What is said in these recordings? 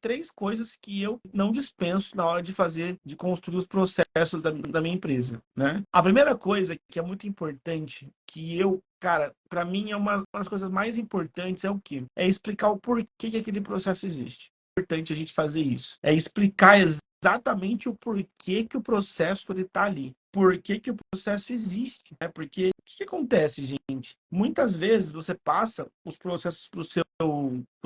3 coisas que eu não dispenso na hora de construir os processos da minha empresa, né? A primeira coisa que é muito importante, que eu, cara, para mim é uma das coisas mais importantes é o quê? É explicar o porquê que aquele processo existe. É importante a gente fazer isso. É explicar exatamente o porquê que o processo ele tá ali. Por que que o processo existe, né? Porque o que acontece, gente? Muitas vezes você passa os processos para o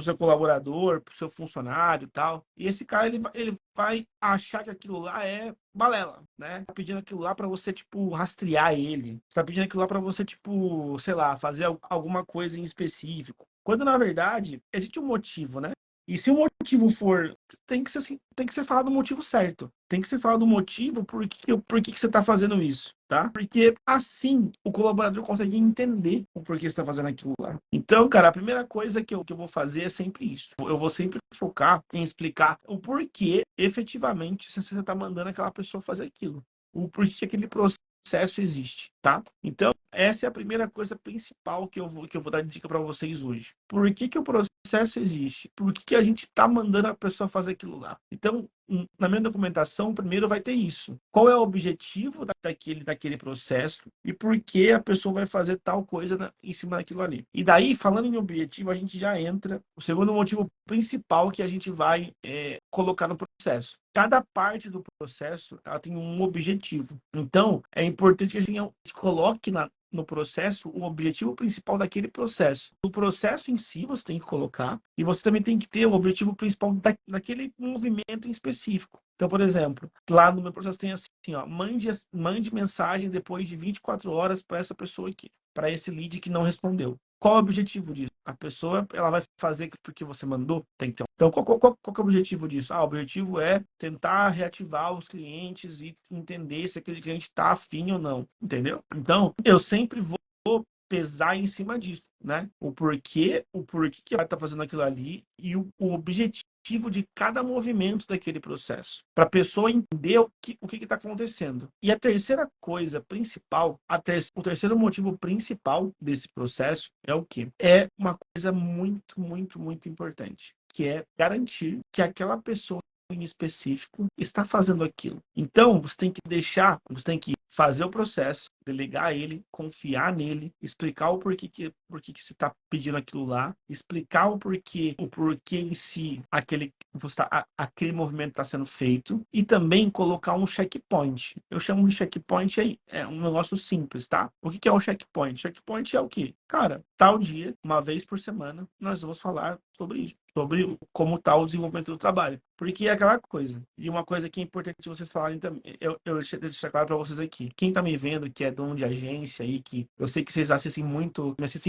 seu colaborador, para o seu funcionário e tal, e esse cara ele vai achar que aquilo lá é balela, né? Tá pedindo aquilo lá para você, tipo, rastrear ele. Tá pedindo aquilo lá para você, tipo, sei lá, fazer alguma coisa em específico. Quando, na verdade, existe um motivo, né? E se o motivo for, tem que ser assim, tem que ser falado o motivo certo. Tem que ser falado o motivo por que você está fazendo isso, tá? Porque assim o colaborador consegue entender o porquê você está fazendo aquilo lá. Então, cara, a primeira coisa que eu vou fazer é sempre isso. Eu vou sempre focar em explicar o porquê, efetivamente, se você está mandando aquela pessoa fazer aquilo. O porquê que aquele processo existe, tá? Então, essa é a primeira coisa principal que eu vou dar dica para vocês hoje. Por que que o processo existe? Por que que a gente está mandando a pessoa fazer aquilo lá? Então, na minha documentação, primeiro vai ter isso. Qual é o objetivo daquele processo e por que a pessoa vai fazer tal coisa em cima daquilo ali. E daí, falando em objetivo, a gente já entra o segundo motivo principal que a gente vai colocar no processo. Cada parte do processo ela tem um objetivo. Então, é importante que a gente coloque no processo o objetivo principal daquele processo. O processo em si você tem que colocar e você também tem que ter o objetivo principal daquele movimento em específico. Então, por exemplo, lá no meu processo tem assim, ó, mande mensagem depois de 24 horas para essa pessoa aqui, para esse lead que não respondeu. Qual é o objetivo disso? A pessoa ela vai fazer porque você mandou? Tem que ter. Então, qual que é o objetivo disso? O objetivo é tentar reativar os clientes e entender se aquele cliente está afim ou não, entendeu? Então, eu sempre vou pesar em cima disso, né? O porquê que vai estar fazendo aquilo ali e o objetivo de cada movimento daquele processo, para a pessoa entender o que está acontecendo. E a terceira coisa principal, o terceiro motivo principal desse processo é o quê? É uma coisa muito, muito, muito importante, que é garantir que aquela pessoa em específico está fazendo aquilo. Então, você tem que fazer o processo, delegar ele, confiar nele, explicar por que você está pedindo aquilo lá, explicar o porquê em si aquele movimento está sendo feito e também colocar um checkpoint. Eu chamo de checkpoint aí, é um negócio simples, tá? O que é o checkpoint? Checkpoint é o quê? Cara, tal dia, uma vez por semana, nós vamos falar sobre isso, sobre como está o desenvolvimento do trabalho. Porque é aquela coisa. E uma coisa que é importante vocês falarem também, eu deixar claro para vocês aqui. Quem tá me vendo, que é dono de agência aí, que eu sei que vocês me assistem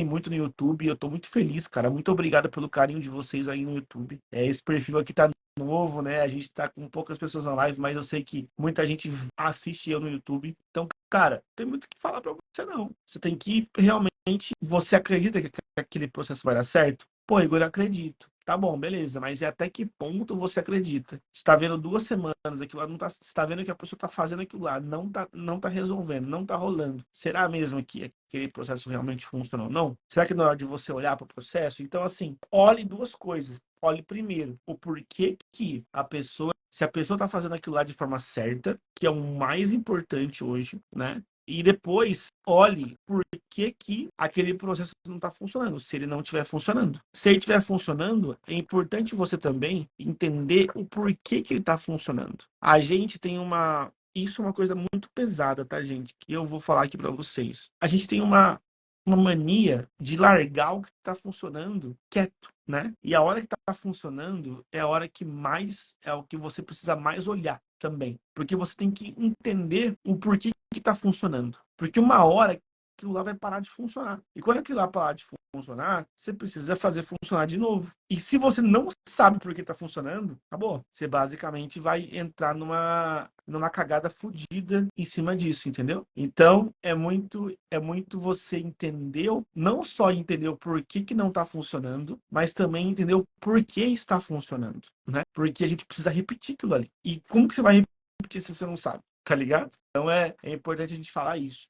muito no YouTube, eu tô muito feliz, cara. Muito obrigado pelo carinho de vocês aí no YouTube. Esse perfil aqui tá novo, né? A gente tá com poucas pessoas na live, mas eu sei que muita gente assiste eu no YouTube. Então, cara, tem muito o que falar para você, não. Você tem que realmente, você acredita que aquele processo vai dar certo? Pô, Igor, eu acredito. Tá bom, beleza, mas até que ponto você acredita? Você tá vendo 2 semanas, aquilo lá não tá. Você tá vendo que a pessoa tá fazendo aquilo lá, não tá resolvendo, não tá rolando. Será mesmo que aquele processo realmente funciona ou não? Será que na hora de você olhar para o processo? Então, assim, olhe 2 coisas. Olhe primeiro o porquê que se a pessoa tá fazendo aquilo lá de forma certa, que é o mais importante hoje, né? E depois, olhe por que aquele processo não está funcionando, se ele não estiver funcionando. Se ele estiver funcionando, é importante você também entender o porquê que ele está funcionando. A gente tem Isso é uma coisa muito pesada, tá, gente? Que eu vou falar aqui para vocês. A gente tem uma mania de largar o que está funcionando quieto, né? E a hora que está funcionando é a hora que mais é o que você precisa mais olhar também, porque você tem que entender o porquê que está funcionando, porque uma hora aquilo lá vai parar de funcionar. E quando aquilo lá parar de funcionar, você precisa fazer funcionar de novo. E se você não sabe por que está funcionando, acabou. Você basicamente vai entrar numa cagada fodida em cima disso, entendeu? Então, é muito você entender, não só entender o porquê que não está funcionando, mas também entender o porquê está funcionando, né? Porque a gente precisa repetir aquilo ali. E como que você vai repetir se você não sabe? Tá ligado? Então é importante a gente falar isso.